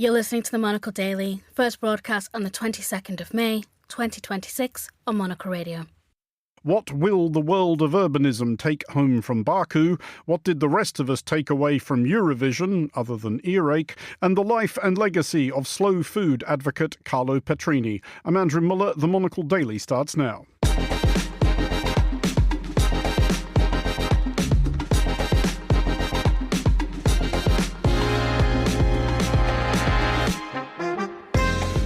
You're listening to the Monocle Daily, first broadcast on the 22nd of May, 2026 on Monocle Radio. What will the world of urbanism take home from Baku? What did the rest of us take away from Eurovision, other than earache? And the life and legacy of slow food advocate Carlo Petrini. I'm Andrew Muller. The Monocle Daily starts now.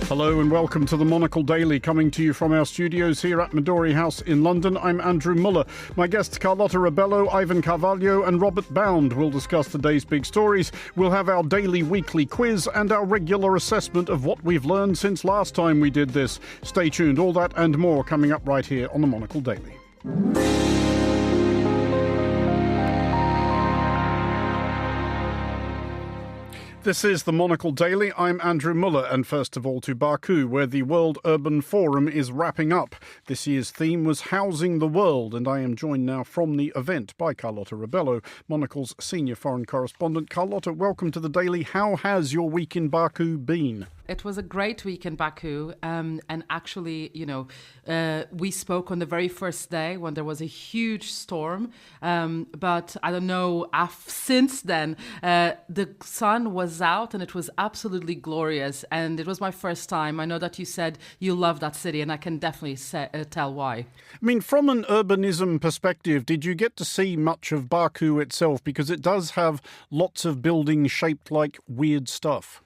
Hello and welcome to the Monocle Daily, coming to you from our studios here at Midori House in London. I'm Andrew Muller. My guests Carlotta Rebello, Ivan Carvalho and Robert Bound will discuss today's big stories. We'll have our daily weekly quiz and our regular assessment of what we've learned since last time we did this. Stay tuned, all that and more coming up right here on the Monocle Daily. This is the Monocle Daily. I'm Andrew Muller, and first of all to Baku, where the World Urban Forum is wrapping up. This year's theme was Housing the World, and I am joined now from the event by Carlotta Rebello, Monocle's senior foreign correspondent. Carlotta, welcome to the Daily. How has your week in Baku been? It was a great week in Baku, and actually, we spoke on the very first day when there was a huge storm, but I don't know, since then, the sun was out and it was absolutely glorious, and it was my first time. I know that you said you love that city, and I can definitely tell why. I mean, from an urbanism perspective, did you get to see much of Baku itself? Because it does have lots of buildings shaped like weird stuff.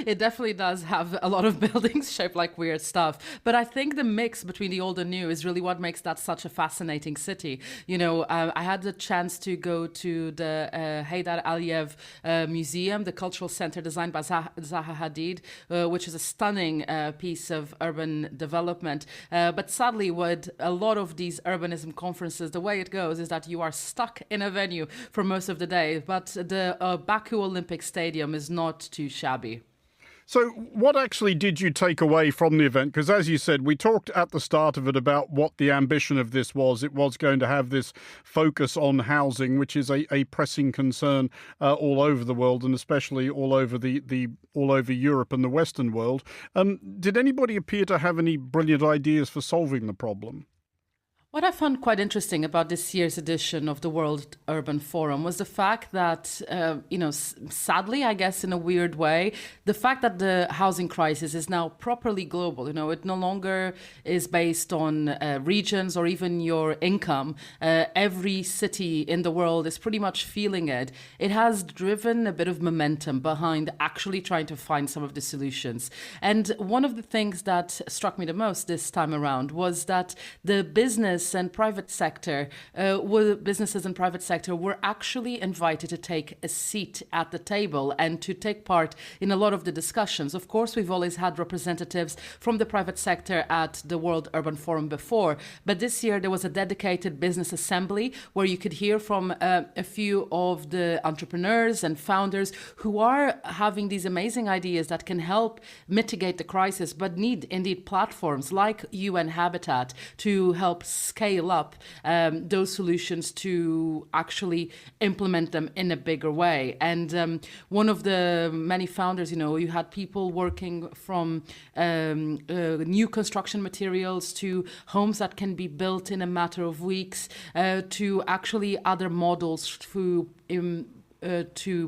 It definitely does have a lot of buildings shaped like weird stuff. But I think the mix between the old and new is really what makes that such a fascinating city. I had the chance to go to the Heydar Aliyev Museum, the cultural center designed by Zaha Hadid, which is a stunning piece of urban development. But sadly, with a lot of these urbanism conferences, the way it goes is that you are stuck in a venue for most of the day. But the Baku Olympic Stadium is not too shabby. So what actually did you take away from the event? Because as you said, we talked at the start of it about what the ambition of this was. It was going to have this focus on housing, which is a pressing concern all over the world, and especially all over all over Europe and the Western world. Did anybody appear to have any brilliant ideas for solving the problem? What I found quite interesting about this year's edition of the World Urban Forum was the fact that, sadly, I guess in a weird way, the fact that the housing crisis is now properly global. It no longer is based on regions or even your income. Every city in the world is pretty much feeling it. It has driven a bit of momentum behind actually trying to find some of the solutions. And one of the things that struck me the most this time around was that the businesses and private sector were actually invited to take a seat at the table and to take part in a lot of the discussions. Of course, we've always had representatives from the private sector at the World Urban Forum before, but this year there was a dedicated business assembly where you could hear from a few of the entrepreneurs and founders who are having these amazing ideas that can help mitigate the crisis, but need indeed platforms like UN Habitat to help scale up those solutions to actually implement them in a bigger way. And one of the many founders, you had people working from new construction materials to homes that can be built in a matter of weeks, to actually other models to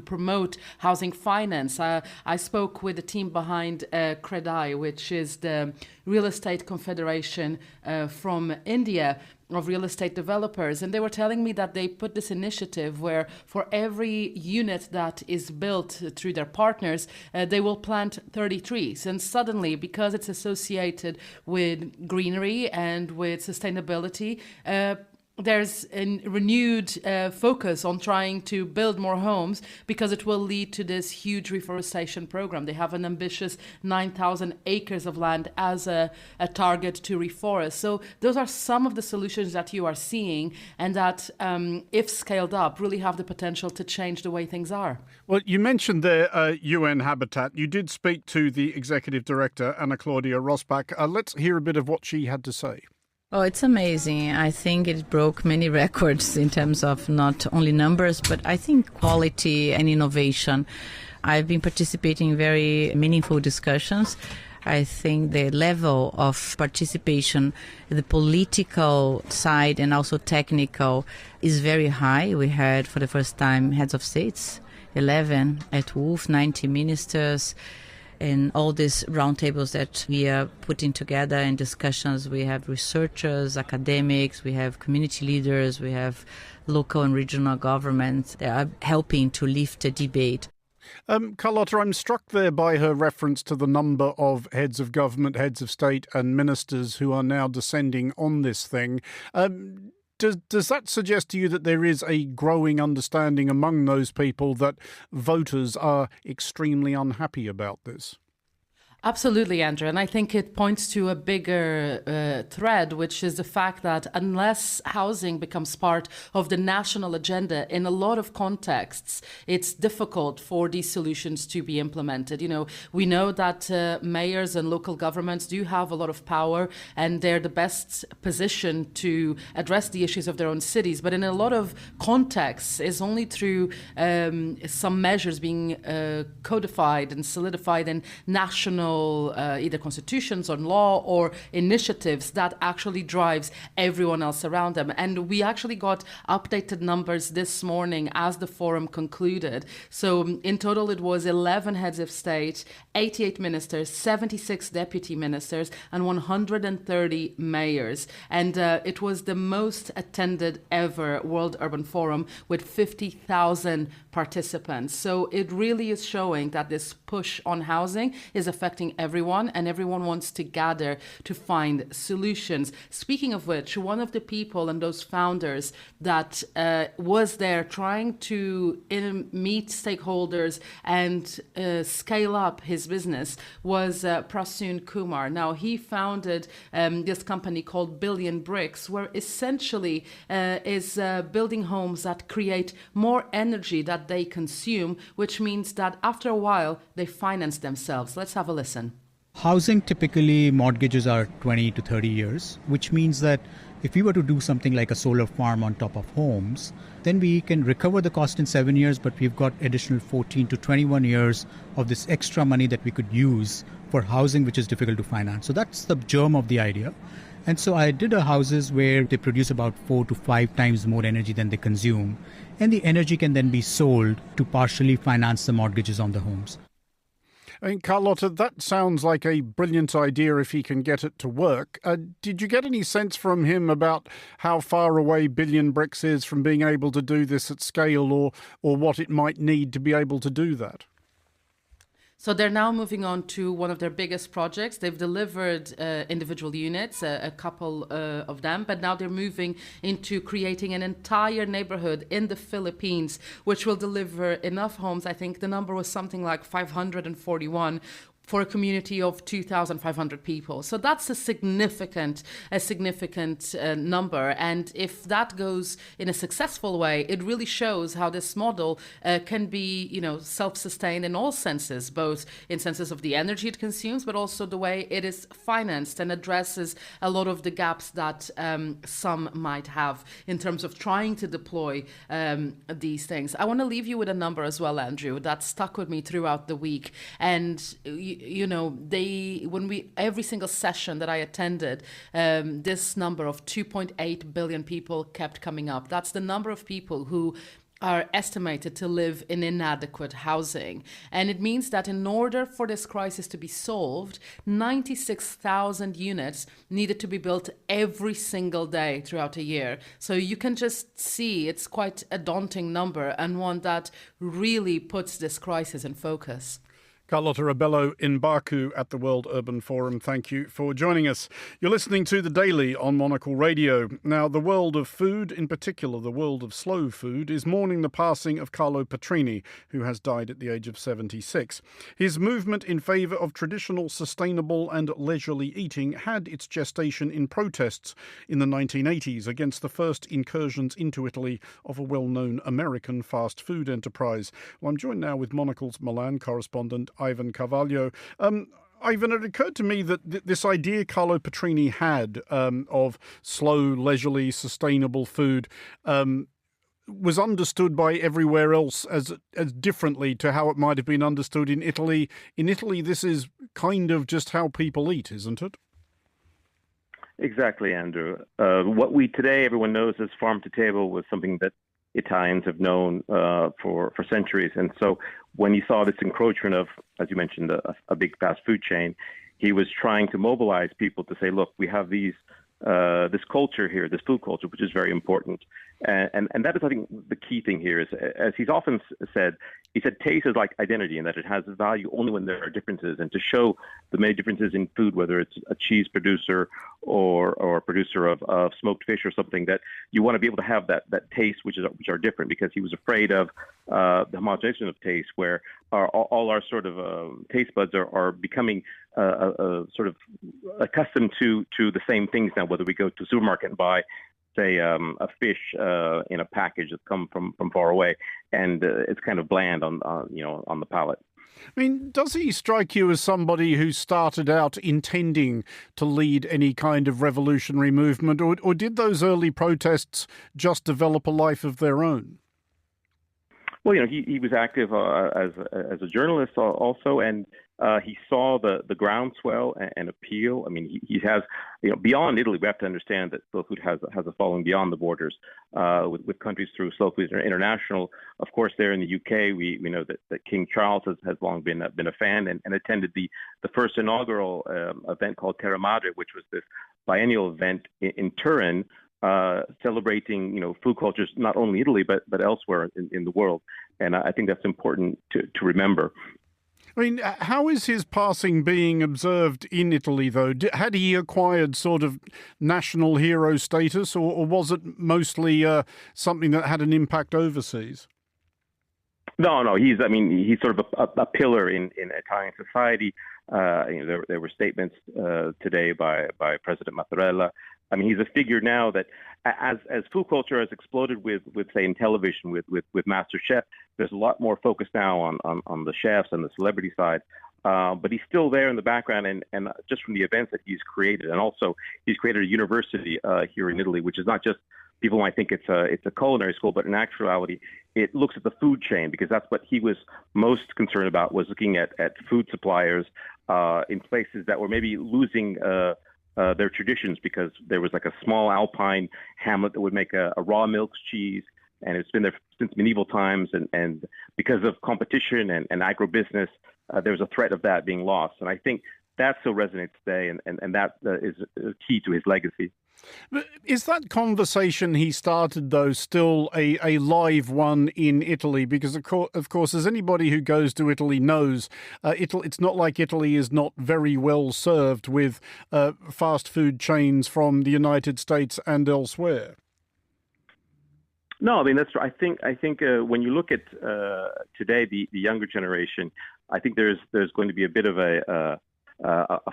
promote housing finance. I spoke with the team behind CREDAI, which is the Real Estate Confederation from India of real estate developers, and they were telling me that they put this initiative where for every unit that is built through their partners, they will plant 30 trees. And suddenly, because it's associated with greenery and with sustainability, there's a renewed focus on trying to build more homes because it will lead to this huge reforestation program. They have an ambitious 9,000 acres of land as a target to reforest. So those are some of the solutions that you are seeing and that, if scaled up, really have the potential to change the way things are. Well, you mentioned there UN Habitat. You did speak to the executive director, Anacláudia Rossbach. Let's hear a bit of what she had to say. Oh, it's amazing. I think it broke many records in terms of not only numbers, but I think quality and innovation. I've been participating in very meaningful discussions. I think the level of participation, the political side and also technical, is very high. We had for the first time heads of states, 11 at Wolf, 90 ministers, and all these roundtables that we are putting together in discussions. We have researchers, academics, we have community leaders, we have local and regional governments that are helping to lift the debate. Carlotta, I'm struck there by her reference to the number of heads of government, heads of state and ministers who are now descending on this thing. Does that suggest to you that there is a growing understanding among those people that voters are extremely unhappy about this? Absolutely, Andrew. And I think it points to a bigger thread, which is the fact that unless housing becomes part of the national agenda, in a lot of contexts, it's difficult for these solutions to be implemented. You know, we know that mayors and local governments do have a lot of power and they're the best position to address the issues of their own cities. But in a lot of contexts, it's only through some measures being codified and solidified in national either constitutions or law or initiatives that actually drives everyone else around them. And we actually got updated numbers this morning as the forum concluded. So in total, it was 11 heads of state, 88 ministers, 76 deputy ministers, and 130 mayors. And it was the most attended ever World Urban Forum with 50,000 participants. So it really is showing that this push on housing is affecting everyone, and everyone wants to gather to find solutions. Speaking of which, one of the people and those founders that was there trying to meet stakeholders and scale up his business was Prasoon Kumar. Now, he founded this company called Billion Bricks, where essentially is building homes that create more energy that they consume, which means that after a while, they finance themselves. Let's have a listen. Housing, typically mortgages are 20 to 30 years, which means that if we were to do something like a solar farm on top of homes, then we can recover the cost in 7 years, but we've got additional 14 to 21 years of this extra money that we could use for housing, which is difficult to finance. So that's the germ of the idea. And so I did houses where they produce about 4 to 5 times more energy than they consume. And the energy can then be sold to partially finance the mortgages on the homes. I mean, Carlotta, that sounds like a brilliant idea if he can get it to work. Did you get any sense from him about how far away Billion Bricks is from being able to do this at scale, or what it might need to be able to do that? So they're now moving on to one of their biggest projects. They've delivered individual units, a couple of them, but now they're moving into creating an entire neighborhood in the Philippines, which will deliver enough homes. I think the number was something like 541 for a community of 2,500 people. So that's a significant number. And if that goes in a successful way, it really shows how this model can be, self-sustained in all senses, both in senses of the energy it consumes, but also the way it is financed, and addresses a lot of the gaps that some might have in terms of trying to deploy these things. I want to leave you with a number as well, Andrew, that stuck with me throughout the week. And every single session that I attended, this number of 2.8 billion people kept coming up. That's the number of people who are estimated to live in inadequate housing. And it means that in order for this crisis to be solved, 96,000 units needed to be built every single day throughout a year. So you can just see it's quite a daunting number, and one that really puts this crisis in focus. Carlotta Rossbach in Baku at the World Urban Forum. Thank you for joining us. You're listening to The Daily on Monocle Radio. Now, the world of food, in particular the world of slow food, is mourning the passing of Carlo Petrini, who has died at the age of 76. His movement in favour of traditional, sustainable and leisurely eating had its gestation in protests in the 1980s against the first incursions into Italy of a well-known American fast food enterprise. Well, I'm joined now with Monocle's Milan correspondent, Ivan Carvalho. Ivan, it occurred to me that this idea Carlo Petrini had of slow, leisurely, sustainable food was understood by everywhere else as differently to how it might have been understood in Italy. In Italy, this is kind of just how people eat, isn't it? Exactly, Andrew. What we today everyone knows as farm to table was something that Italians have known for centuries. And so when he saw this encroachment of, as you mentioned, a big fast food chain, he was trying to mobilize people to say, look, we have this culture here, this food culture, which is very important. And that is, I think, the key thing here is, as he's often said, he said taste is like identity and that it has value only when there are differences. And to show the many differences in food, whether it's a cheese producer or a producer of smoked fish or something, that you want to be able to have that taste which are different, because he was afraid of the homogenization of taste, where all our sort of taste buds are becoming sort of accustomed to the same things now, whether we go to a supermarket and buy, say, a fish in a package that's come from far away, and it's kind of bland on the palate. I mean, does he strike you as somebody who started out intending to lead any kind of revolutionary movement, or did those early protests just develop a life of their own? Well, he was active as a journalist also, and he saw the groundswell and appeal. I mean, he has, beyond Italy, we have to understand that slow food has a following beyond the borders, with countries through Slow Food International. Of course, there in the UK, we know that King Charles has long been a fan and attended the first inaugural event called Terra Madre, which was this biennial event in Turin, celebrating, food cultures, not only Italy, but elsewhere in the world. And I think that's important to remember. I mean, how is his passing being observed in Italy, though? Had he acquired sort of national hero status, or was it mostly something that had an impact overseas? No, he's sort of a pillar in Italian society. There were statements today by President Mattarella. I mean, he's a figure now that, as food culture has exploded with say, in television, with MasterChef, there's a lot more focus now on the chefs and the celebrity side. But he's still there in the background, and just from the events that he's created, and also he's created a university here in Italy, which is not just, people might think it's a culinary school, but in actuality, it looks at the food chain, because that's what he was most concerned about, was looking at food suppliers in places that were maybe losing their traditions, because there was like a small alpine hamlet that would make a raw milk cheese, and it's been there since medieval times, and because of competition and agribusiness, there was a threat of that being lost. And I think that still resonates today, and that is key to his legacy. Is that conversation he started, though, still a live one in Italy? Because, of course, as anybody who goes to Italy knows, it's not like Italy is not very well served with fast food chains from the United States and elsewhere. No, I mean, that's true. I think when you look at today, the younger generation, I think there's going to be a bit of a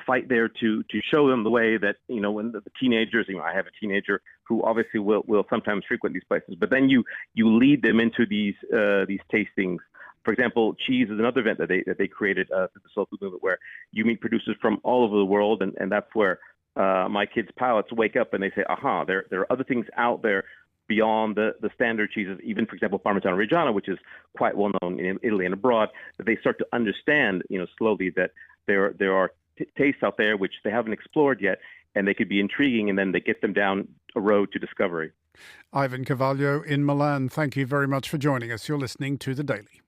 fight there to show them the way that, when the teenagers, I have a teenager who obviously will sometimes frequent these places, but then you lead them into these tastings. For example, cheese is another event that they created through the Slow Food movement, where you meet producers from all over the world, and that's where my kids' palates wake up and they say, aha, there are other things out there beyond the standard cheeses, even, for example, Parmigiano Reggiano, which is quite well known in Italy and abroad, that they start to understand, slowly, that there are tastes out there which they haven't explored yet, and they could be intriguing, and then they get them down a road to discovery. Ivan Carvalho in Milan, thank you very much for joining us. You're listening to The Daily.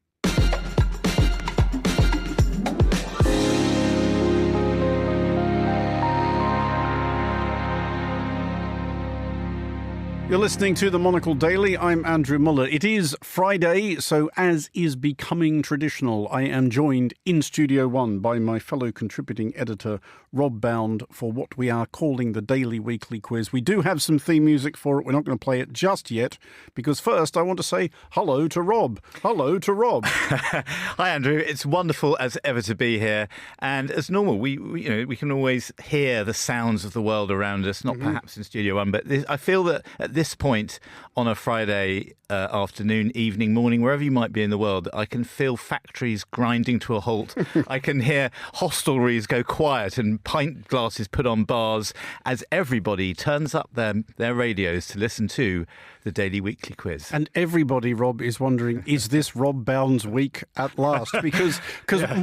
You're listening to the Monocle Daily. I'm Andrew Muller. It is Friday, so as is becoming traditional, I am joined in Studio One by my fellow contributing editor, Rob Bound, for what we are calling the Daily Weekly Quiz. We do have some theme music for it. We're not going to play it just yet, because first I want to say hello to Rob. Hello to Rob. Hi, Andrew. It's wonderful as ever to be here. And as normal, we can always hear the sounds of the world around us, not perhaps in Studio One, but I feel that at this point on a Friday afternoon, evening, morning, wherever you might be in the world, I can feel factories grinding to a halt. I can hear hostelries go quiet and pint glasses put on bars as everybody turns up their radios to listen to the Daily Weekly Quiz. And everybody, Rob, is wondering, is this Rob Bound's week at last? Because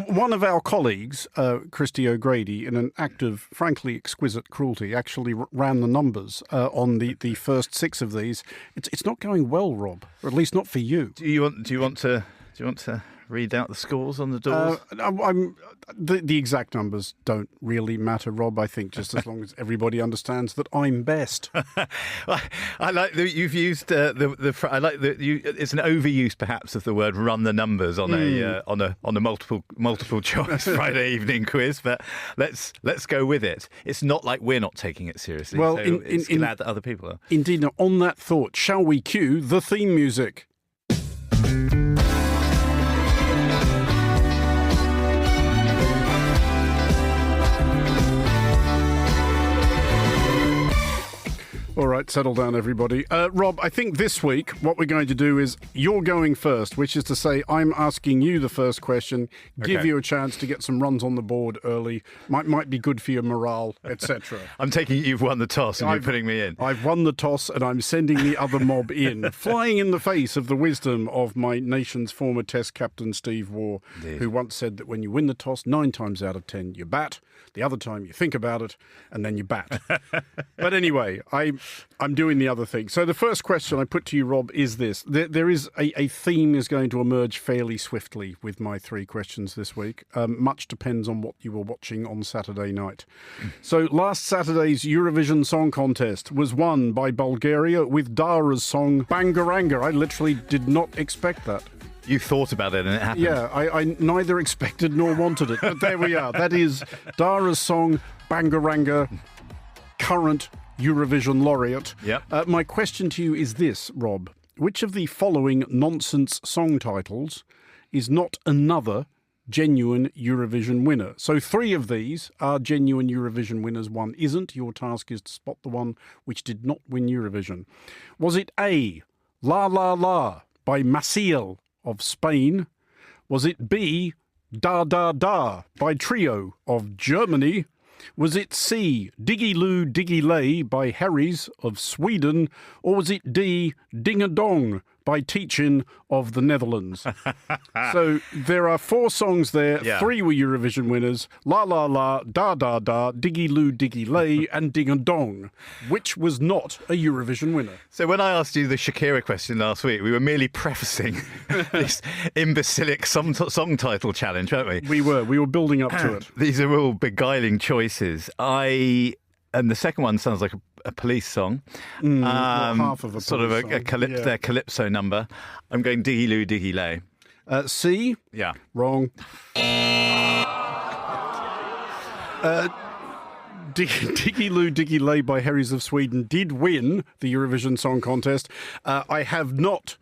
one of our colleagues, Christy O'Grady, in an act of frankly exquisite cruelty, actually ran the numbers on the first 6 of these. It's not going well, Rob, or at least not for you. Do you want to read out the scores on the doors? The exact numbers don't really matter, Rob. I think just as long as everybody understands that I'm best. I like that you've used it's an overuse perhaps of the word "run the numbers" on a multiple choice Friday evening quiz, but let's go with it. It's not like we're not taking it seriously. Well, so it's glad that other people are. Indeed. Now, on that thought, shall we cue the theme music? All right, settle down, everybody. Rob, I think this week what we're going to do is you're going first, which is to say I'm asking you the first question, give you a chance to get some runs on the board early, might be good for your morale, etc. I'm taking it you've won the toss and you're putting me in. I've won the toss and I'm sending the other mob in, flying in the face of the wisdom of my nation's former Test captain, Steve Waugh, who once said that when you win the toss, 9 times out of 10 you bat, the other time you think about it, and then you bat. But anyway, I'm doing the other thing. So the first question I put to you, Rob, is this. There is a theme is going to emerge fairly swiftly with my 3 questions this week. Much depends on what you were watching on Saturday night. So last Saturday's Eurovision Song Contest was won by Bulgaria with Dara's song Bangaranga. I literally did not expect that. You thought about it and it happened. Yeah, I neither expected nor wanted it. But there we are. That is Dara's song Bangaranga, current Eurovision laureate. Yep. My question to you is this, Rob. Which of the following nonsense song titles is not another genuine Eurovision winner? So 3 of these are genuine Eurovision winners. 1 isn't. Your task is to spot the one which did not win Eurovision. Was it A, La La La by Maciel of Spain? Was it B, Da Da Da by Trio of Germany? Was it C, Diggy Loo Diggy Lay by Harry's of Sweden? Or was it D, Ding a Dong by Teachin of the Netherlands? So there are 4 songs there. Yeah. 3 were Eurovision winners. La La La, Da Da Da, Diggy Loo Diggy Lay and Ding a Dong. Which was not a Eurovision winner? So when I asked you the Shakira question last week, we were merely prefacing this imbecilic song title challenge, weren't we? We were building up to it. These are all beguiling choices. And the second one sounds like a police song. Half of a sort of police song. their calypso number. I'm going Diggy Loo Diggy Lay. C? Yeah. Wrong. Diggy Loo Diggy Lay by Harry's of Sweden did win the Eurovision Song Contest. I have not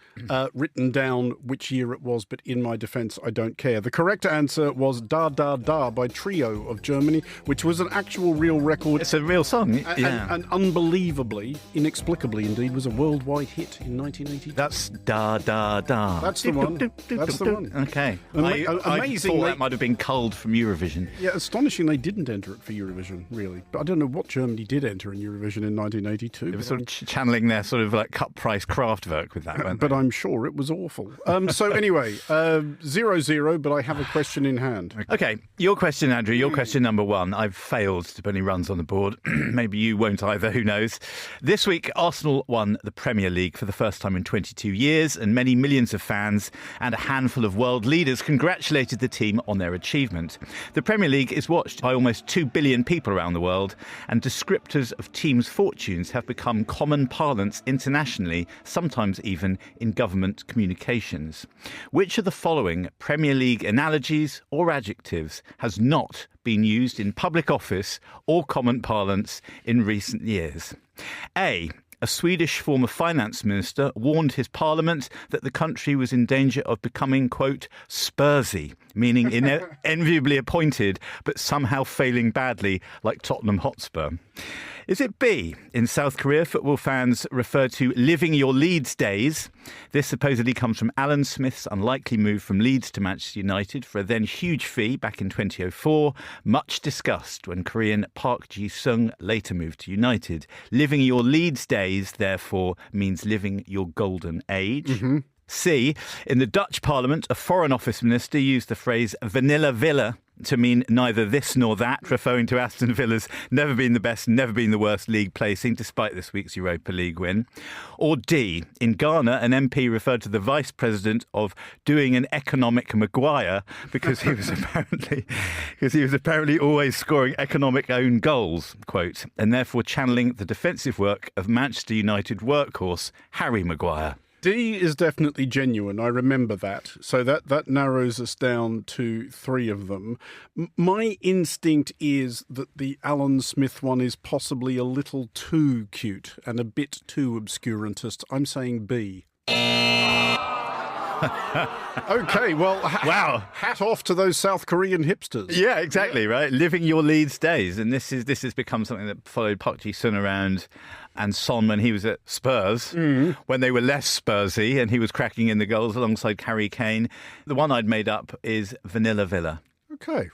written down which year it was, but in my defence, I don't care. The correct answer was Da Da Da by Trio of Germany, which was an actual real record. It's a real song. And unbelievably, inexplicably indeed, was a worldwide hit in 1982. That's Da Da Da. That's the one. That's the one. Okay. Amazing. I thought that might have been culled from Eurovision. Yeah, astonishing they didn't enter it for Eurovision, really. But I don't know what Germany did enter in Eurovision in 1982. They were sort of channeling their sort of like cut price Kraftwerk with that, weren't they? But I'm sure it was awful. So anyway, 0-0, but I have a question in hand. Okay, your question, Andrew, your question number 1. I've failed to put any runs on the board. Maybe you won't either, who knows. This week, Arsenal won the Premier League for the first time in 22 years, and many millions of fans and a handful of world leaders congratulated the team on their achievement. The Premier League is watched by almost 2 billion people around the world, and descriptors of teams' fortunes have become common parlance internationally, sometimes even in government communications. Which of the following Premier League analogies or adjectives has not been used in public office or common parlance in recent years? A. A Swedish former finance minister warned his parliament that the country was in danger of becoming, quote, Spursy, meaning enviably appointed, but somehow failing badly, like Tottenham Hotspur. Is it B? In South Korea, football fans refer to living your Leeds days. This supposedly comes from Alan Smith's unlikely move from Leeds to Manchester United for a then huge fee back in 2004, much discussed when Korean Park Ji-sung later moved to United. Living your Leeds days, therefore, means living your golden age. Mm-hmm. C. In the Dutch Parliament, a Foreign Office minister used the phrase vanilla villa to mean neither this nor that, referring to Aston Villa's never been the best, never been the worst league placing, despite this week's Europa League win. Or D. In Ghana, an MP referred to the vice president of doing an economic Maguire because he was apparently always scoring economic own goals, quote, and therefore channeling the defensive work of Manchester United workhorse Harry Maguire. D is definitely genuine. I remember that. So that narrows us down to 3 of them. My instinct is that the Alan Smith one is possibly a little too cute and a bit too obscurantist. I'm saying B. Okay, well, wow. Hat off to those South Korean hipsters. Yeah, exactly, right? Living your Leeds days. And this has become something that followed Park Ji-sung around and Son when he was at Spurs, when they were less Spursy and he was cracking in the goals alongside Harry Kane. The one I'd made up is Vanilla Villa. Okay.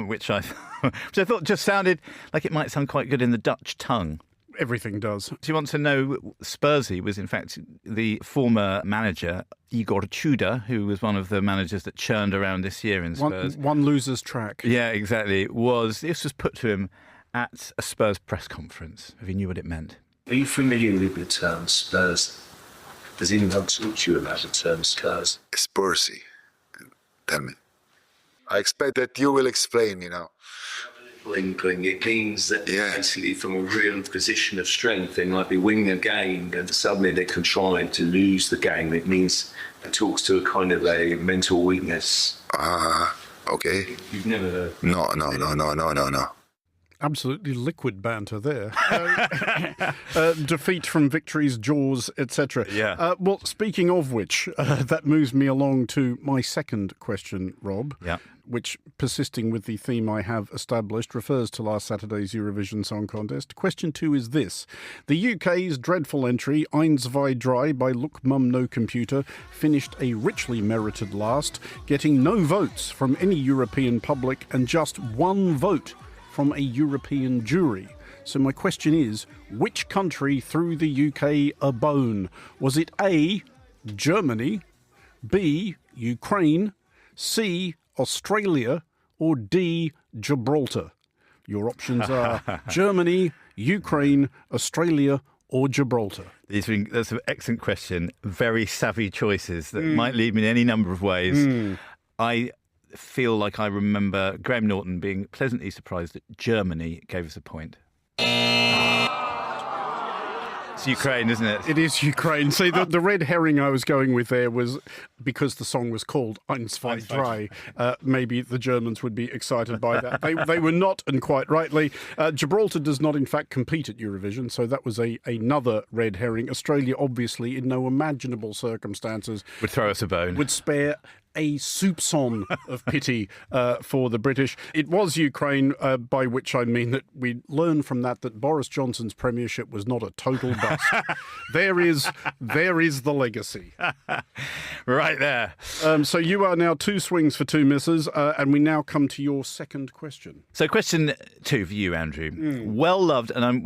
Which I thought just sounded like it might sound quite good in the Dutch tongue. Everything does. Do you want to know Spursy was in fact the former manager, Igor Tudor, who was one of the managers that churned around this year in Spurs. One loser's track. Yeah, exactly. This was put to him at a Spurs press conference, if he knew what it meant. Are you familiar with the term Spurs? Does anyone talk to you about the term Spurs? Spursy. Tell me. I expect that you will explain me now. Bling. It means that basically from a real position of strength, they might be winning a game and suddenly they contrive to lose the game. It means it talks to a kind of a mental weakness. Okay. You've never heard? No. Absolutely liquid banter there. Defeat from victories, jaws, etc. Yeah. Well, speaking of which, that moves me along to my second question, Rob. Yeah. Which, persisting with the theme I have established, refers to last Saturday's Eurovision Song Contest. Question 2 is this. The UK's dreadful entry, Eins, Zwei, Drei, by Look Mum No Computer, finished a richly merited last, getting no votes from any European public and just 1 vote from a European jury. So my question is, which country threw the UK a bone? Was it A, Germany, B, Ukraine, C, Australia, or D, Gibraltar? Your options are Germany, Ukraine, Australia, or Gibraltar. That's an excellent question. Very savvy choices that might lead me in any number of ways. I feel like I remember Graham Norton being pleasantly surprised that Germany gave us a point. It's Ukraine, isn't it? It is Ukraine. See, the red herring I was going with there was because the song was called Eins, Zwei, Drei. Maybe the Germans would be excited by that. They were not, and quite rightly. Gibraltar does not, in fact, compete at Eurovision, so that was another red herring. Australia, obviously, in no imaginable circumstances, Would throw us a bone. Would spare a soupçon of pity for the British. It was Ukraine, by which I mean that we learn from that Boris Johnson's premiership was not a total bust. There is the legacy. Right there. So you are now 2 swings for 2 misses, and we now come to your second question. So question 2 for you, Andrew. Well loved, and I'm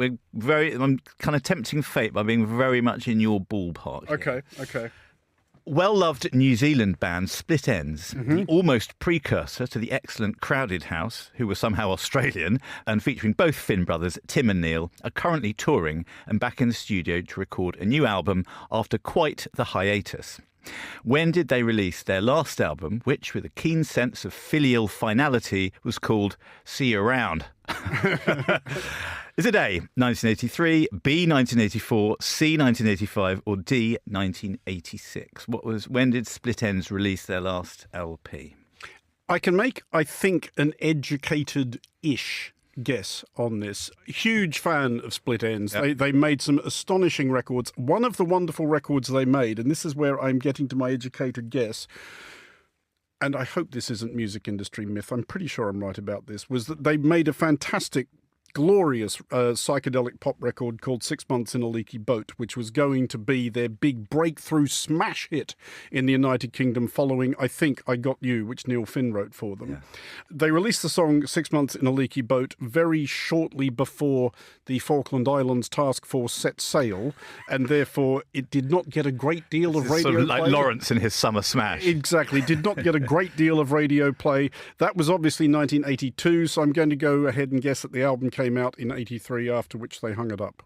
kind of tempting fate by being very much in your ballpark here. Okay. Well-loved New Zealand band Split Enz, the almost precursor to the excellent Crowded House, who were somehow Australian, and featuring both Finn brothers, Tim and Neil, are currently touring and back in the studio to record a new album after quite the hiatus. When did they release their last album, which, with a keen sense of filial finality, was called See You Around? Is it A, 1983, B, 1984, C, 1985, or D, 1986? When did Split Enz release their last LP? I can make, I think, an educated-ish guess on this. Huge fan of Split Enz. Yep. They made some astonishing records. One of the wonderful records they made, and this is where I'm getting to my educated guess, and I hope this isn't music industry myth, I'm pretty sure I'm right about this, was that they made a fantastic glorious psychedelic pop record called 6 Months in a Leaky Boat, which was going to be their big breakthrough smash hit in the United Kingdom following I Think I Got You, which Neil Finn wrote for them. Yeah. They released the song 6 Months in a Leaky Boat very shortly before the Falkland Islands Task Force set sail, and therefore it did not get a great deal of radio sort of like play. Lawrence in his summer smash. Exactly, did not get a great deal of radio play. That was obviously 1982, so I'm going to go ahead and guess that the album came out in 83, after which they hung it up.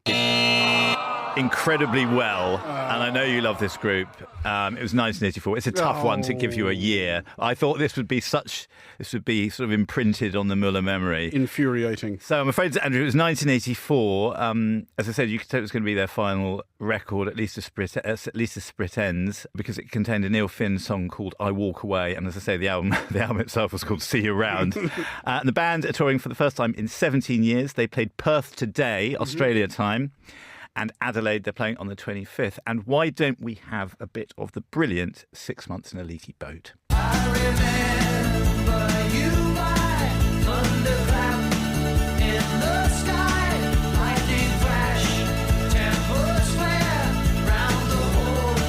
Incredibly well, and I know you love this group. It was 1984. It's a tough one to give you a year. I thought this would be sort of imprinted on the Muller memory. Infuriating. So I'm afraid, Andrew, it was 1984. As I said, you could say it was going to be their final record, at least as Sprit Ends, because it contained a Neil Finn song called I Walk Away, and as I say, the album itself was called See You Round. And the band are touring for the first time in 17 years. They played Perth today, Australia time. And Adelaide, they're playing on the 25th. And why don't we have a bit of the brilliant 6 Months in a Leaky Boat? I remember you by thunderclap in the sky, lightning flash, tempest flare round the world.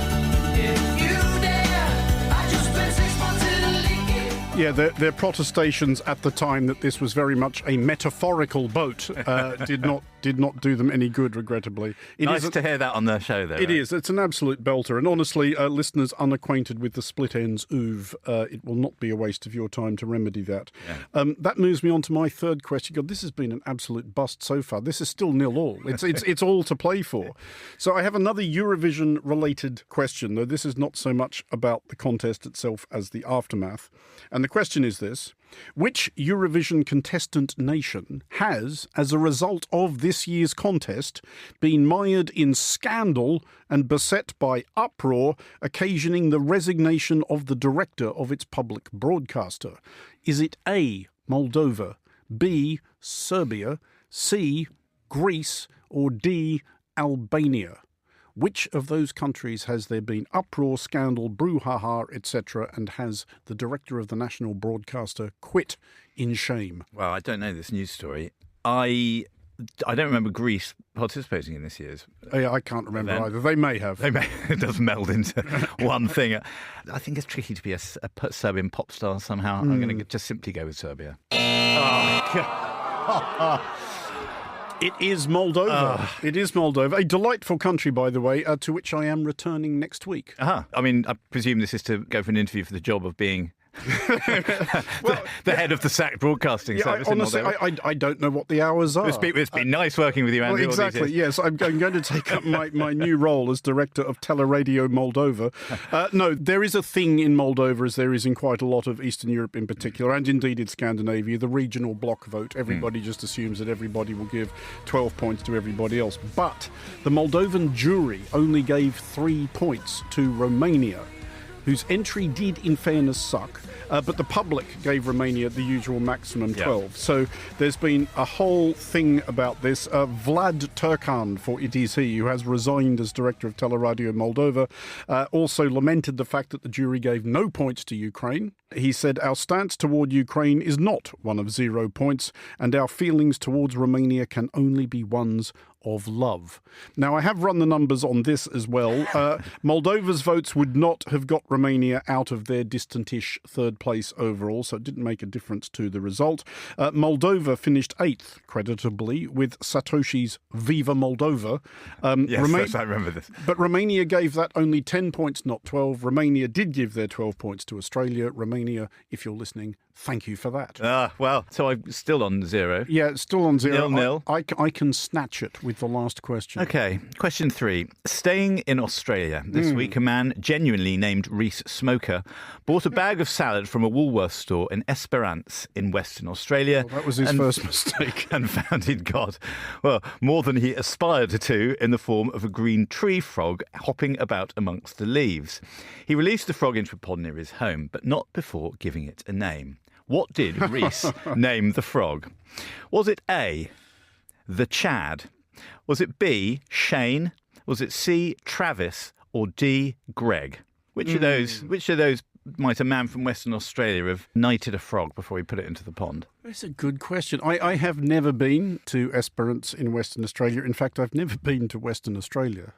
If you dare, I just spent 6 months in a leaky. Yeah, their protestations at the time that this was very much a metaphorical boat did not do them any good, regrettably. Nice to hear that on the show, though. It is. It's an absolute belter. And honestly, listeners unacquainted with the Split Ends oeuvre, it will not be a waste of your time to remedy that. Yeah. That moves me on to my third question. God, this has been an absolute bust so far. This is still 0-all. It's all to play for. So I have another Eurovision-related question, though this is not so much about the contest itself as the aftermath. And the question is this. Which Eurovision contestant nation has, as a result of this year's contest, been mired in scandal and beset by uproar, occasioning the resignation of the director of its public broadcaster? Is it A, Moldova, B, Serbia, C, Greece, or D, Albania? Which of those countries has there been uproar, scandal, brouhaha, etc., and has the director of the national broadcaster quit in shame? Well, I don't know this news story. I don't remember Greece participating in this year's. Yeah, I can't remember either. They may have. They may. It does meld into one thing. I think it's tricky to be a Serbian pop star somehow. I'm going to just simply go with Serbia. It is Moldova. It is Moldova. A delightful country, by the way, to which I am returning next week. I mean, I presume this is to go for an interview for the job of being the head of the SAC broadcasting service. Honestly, I don't know what the hours are. It's been nice working with you, Andy. Well, exactly, yes. I'm going to take up my new role as director of Teleradio Moldova. No, there is a thing in Moldova, as there is in quite a lot of Eastern Europe in particular, and indeed in Scandinavia, the regional bloc vote. Everybody just assumes that everybody will give 12 points to everybody else. But the Moldovan jury only gave 3 points to Romania, whose entry did, in fairness, suck. But the public gave Romania the usual maximum 12. Yeah. So there's been a whole thing about this. Vlad Turcan, for it is he, who has resigned as director of Teleradio Moldova, also lamented the fact that the jury gave no points to Ukraine. He said, our stance toward Ukraine is not one of 0 points, and our feelings towards Romania can only be ones of love. Now, I have run the numbers on this as well. Moldova's votes would not have got Romania out of their distant-ish third place overall, so it didn't make a difference to the result. Moldova finished 8th, creditably, with Satoshi's Viva Moldova. Yes, I remember this. But Romania gave that only 10 points, not 12. Romania did give their 12 points to Australia. Romania, if you're listening, thank you for that. Well, so I'm still on 0. Yeah, still on 0. 0-0. I can snatch it with the last question. OK, question 3. Staying in Australia this week, a man genuinely named Reese Smoker bought a bag of salad from a Woolworths store in Esperance in Western Australia. Well, that was his first mistake. And found he'd got, well, more than he aspired to in the form of a green tree frog hopping about amongst the leaves. He released the frog into a pond near his home, but not before giving it a name. What did Reese name the frog? Was it A, the Chad? Was it B, Shane? Was it C, Travis? Or D, Greg? Which of those might a man from Western Australia have knighted a frog before he put it into the pond? That's a good question. I have never been to Esperance in Western Australia. In fact, I've never been to Western Australia.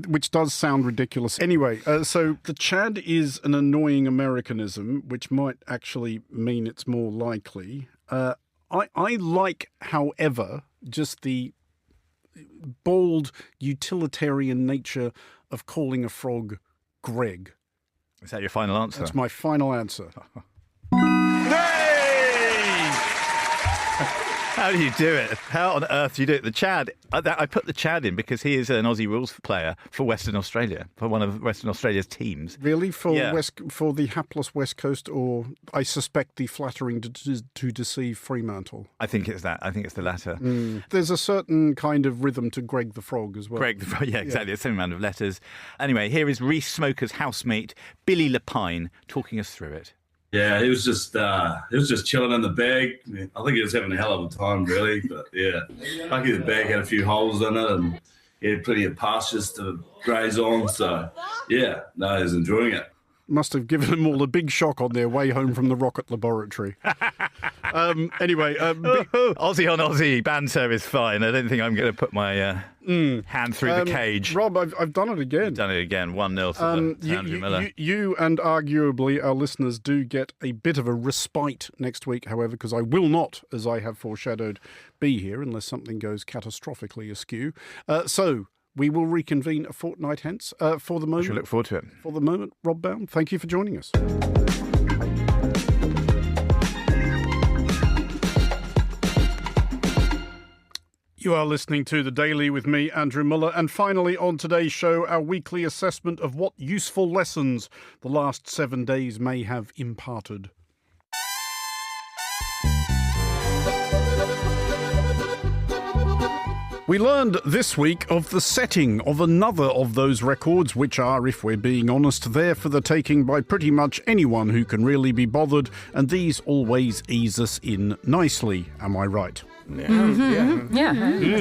Which does sound ridiculous. Anyway, so the Chad is an annoying Americanism, which might actually mean it's more likely. I like, however, just the bald utilitarian nature of calling a frog Greg. Is that your final answer? That's my final answer. How do you do it? How on earth do you do it? The Chad, I put the Chad in because he is an Aussie rules player for Western Australia, for one of Western Australia's teams. Really? For the hapless West Coast, or I suspect the flattering to deceive Fremantle? I think it's that. I think it's the latter. There's a certain kind of rhythm to Greg the Frog as well. Greg the Frog, yeah, exactly. The same amount of letters. Anyway, here is Reese Smoker's housemate, Billy Lapine, talking us through it. Yeah, he was just chilling in the bag. I think he was having a hell of a time, really. But yeah, lucky the bag had a few holes in it, and he had plenty of pastures to graze on. So yeah, no, he was enjoying it. Must have given them all a big shock on their way home from the rocket laboratory. Anyway, Aussie on Aussie banter is fine. I don't think I'm going to put my hand through the cage. Rob, I've done it again. Done it again. 1-0 to Andrew Miller. You and arguably our listeners do get a bit of a respite next week, however, because I will not, as I have foreshadowed, be here unless something goes catastrophically askew. So we will reconvene a fortnight hence. For the moment, I shall look forward to it. For the moment, Rob Bound, thank you for joining us. You are listening to The Daily with me, Andrew Muller, and finally on today's show, our weekly assessment of what useful lessons the last 7 days may have imparted. We learned this week of the setting of another of those records, which are, if we're being honest, there for the taking by pretty much anyone who can really be bothered, and these always ease us in nicely. Am I right? I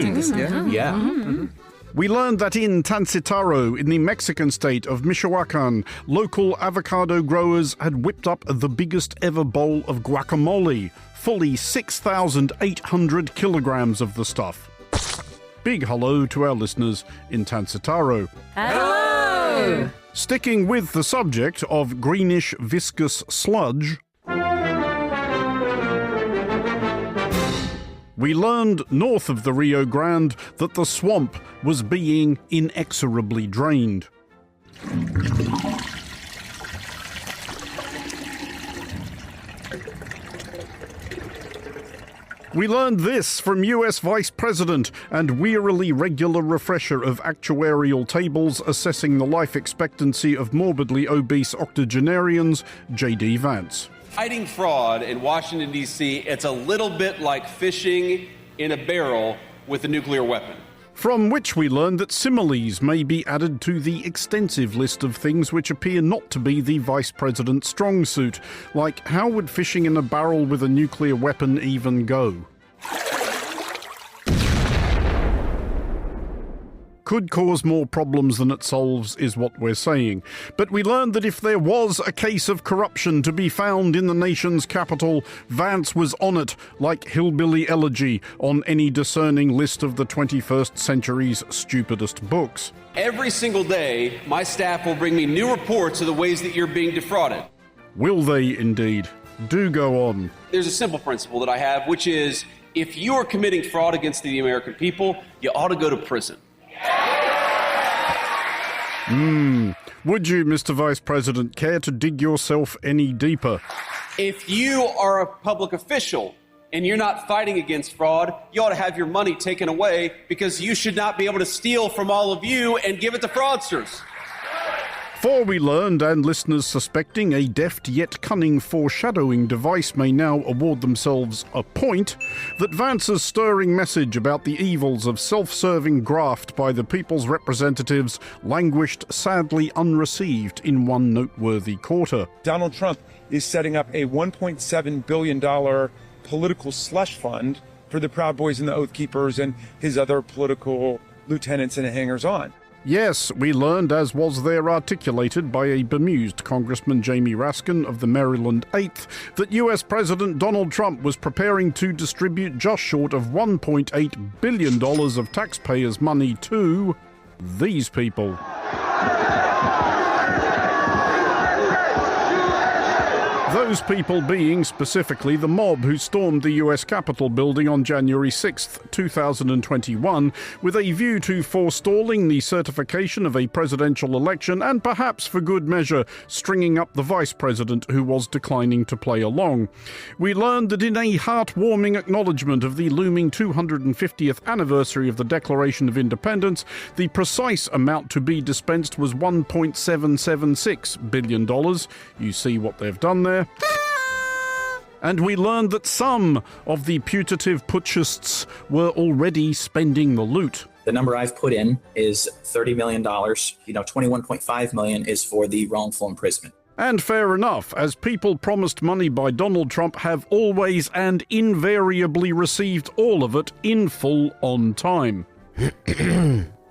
think so. We learned that in Tancitaro, in the Mexican state of Michoacan, local avocado growers had whipped up the biggest ever bowl of guacamole, fully 6,800 kilograms of the stuff. Big hello to our listeners in Tancitaro. Hello! Sticking with the subject of greenish viscous sludge, we learned north of the Rio Grande that the swamp was being inexorably drained. We learned this from US Vice President and wearily regular refresher of actuarial tables assessing the life expectancy of morbidly obese octogenarians, J.D. Vance. Fighting fraud in Washington, D.C., it's a little bit like fishing in a barrel with a nuclear weapon. From which we learned that similes may be added to the extensive list of things which appear not to be the Vice President's strong suit, like how would fishing in a barrel with a nuclear weapon even go? Could cause more problems than it solves is what we're saying. But we learned that if there was a case of corruption to be found in the nation's capital, Vance was on it like hillbilly elegy on any discerning list of the 21st century's stupidest books. Every single day, my staff will bring me new reports of the ways that you're being defrauded. Will they indeed? Do go on. There's a simple principle that I have, which is if you are committing fraud against the American people, you ought to go to prison. Would you, Mr. Vice President, care to dig yourself any deeper? If you are a public official and you're not fighting against fraud, you ought to have your money taken away because you should not be able to steal from all of you and give it to fraudsters. For we learned, and listeners suspecting a deft yet cunning foreshadowing device may now award themselves a point, that Vance's stirring message about the evils of self-serving graft by the people's representatives languished sadly unreceived in one noteworthy quarter. Donald Trump is setting up a $1.7 billion political slush fund for the Proud Boys and the Oath Keepers and his other political lieutenants and hangers-on. Yes, we learned, as was there articulated by a bemused Congressman Jamie Raskin of the Maryland 8th, that US President Donald Trump was preparing to distribute just short of $1.8 billion of taxpayers' money to these people. Those people being specifically the mob who stormed the US Capitol building on January 6th, 2021, with a view to forestalling the certification of a presidential election and perhaps for good measure stringing up the vice president who was declining to play along. We learned that in a heartwarming acknowledgement of the looming 250th anniversary of the Declaration of Independence, the precise amount to be dispensed was $1.776 billion. You see what they've done there? And we learned that some of the putative putschists were already spending the loot. The number I've put in is $30 million. $21.5 million is for the wrongful imprisonment. And fair enough, as people promised money by Donald Trump have always and invariably received all of it in full on time.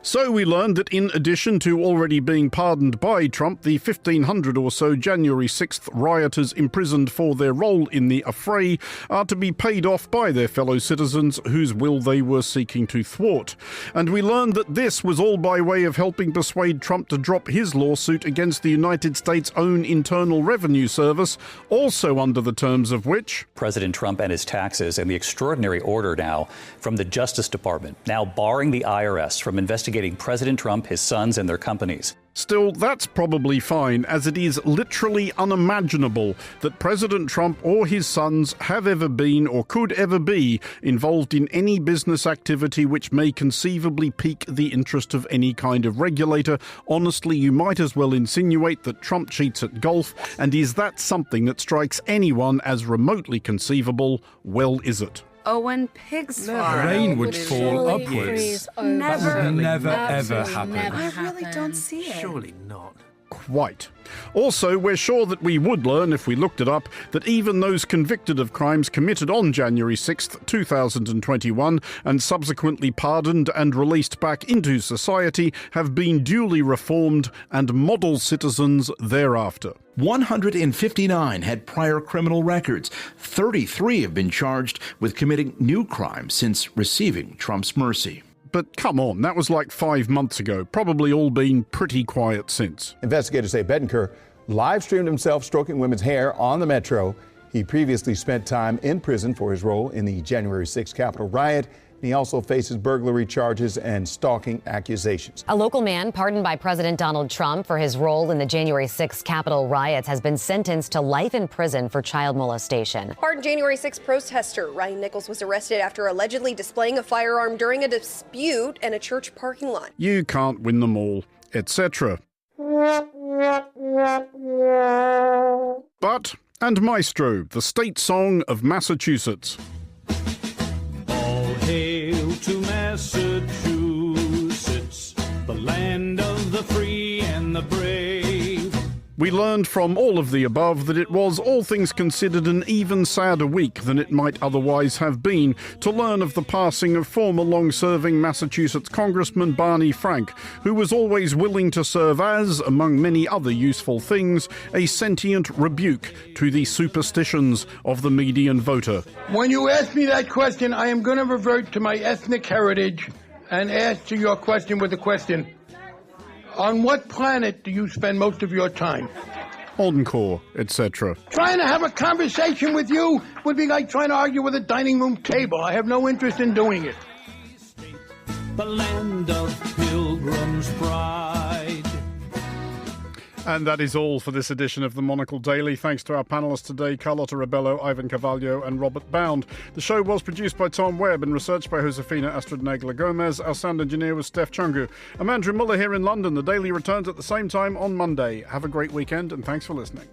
So we learned that in addition to already being pardoned by Trump, the 1,500 or so January 6th rioters imprisoned for their role in the affray are to be paid off by their fellow citizens whose will they were seeking to thwart. And we learned that this was all by way of helping persuade Trump to drop his lawsuit against the United States' own Internal Revenue Service, also under the terms of which President Trump and his taxes and the extraordinary order now from the Justice Department, now barring the IRS from investigating President Trump, his sons, and their companies. Still, that's probably fine, as it is literally unimaginable that President Trump or his sons have ever been or could ever be involved in any business activity which may conceivably pique the interest of any kind of regulator. Honestly, you might as well insinuate that Trump cheats at golf, and is that something that strikes anyone as remotely conceivable? Well, is it? Oh, when pigs fly. Rain would fall upwards. Never. That would never, ever happen. I really don't see it. Surely not. Quite. Also, we're sure that we would learn, if we looked it up, that even those convicted of crimes committed on January 6th, 2021, and subsequently pardoned and released back into society, have been duly reformed and model citizens thereafter. 159 had prior criminal records. 33 have been charged with committing new crimes since receiving Trump's mercy. But come on, that was like 5 months ago. Probably all been pretty quiet since. Investigators say Betancourt live-streamed himself stroking women's hair on the Metro. He previously spent time in prison for his role in the January 6th Capitol riot. He also faces burglary charges and stalking accusations. A local man pardoned by President Donald Trump for his role in the January 6th Capitol riots has been sentenced to life in prison for child molestation. Pardoned January 6th protester Ryan Nichols was arrested after allegedly displaying a firearm during a dispute in a church parking lot. You can't win them all, etc. But, and Maestro, the state song of Massachusetts. Hail to Massachusetts, the land of the free and the brave. We learned from all of the above that it was, all things considered, an even sadder week than it might otherwise have been to learn of the passing of former long-serving Massachusetts Congressman Barney Frank, who was always willing to serve as, among many other useful things, a sentient rebuke to the superstitions of the median voter. When you ask me that question, I am going to revert to my ethnic heritage and answer your question with a question. On what planet do you spend most of your time? Encore, etc. Trying to have a conversation with you would be like trying to argue with a dining room table. I have no interest in doing it. The land of Pilgrim's Pride. And that is all for this edition of the Monocle Daily. Thanks to our panellists today, Carlotta Rebello, Ivan Carvalho and Robert Bound. The show was produced by Tom Webb and researched by Josefina Astrid-Nagler-Gomez. Our sound engineer was Steph Chungu. I'm Andrew Muller here in London. The Daily returns at the same time on Monday. Have a great weekend and thanks for listening.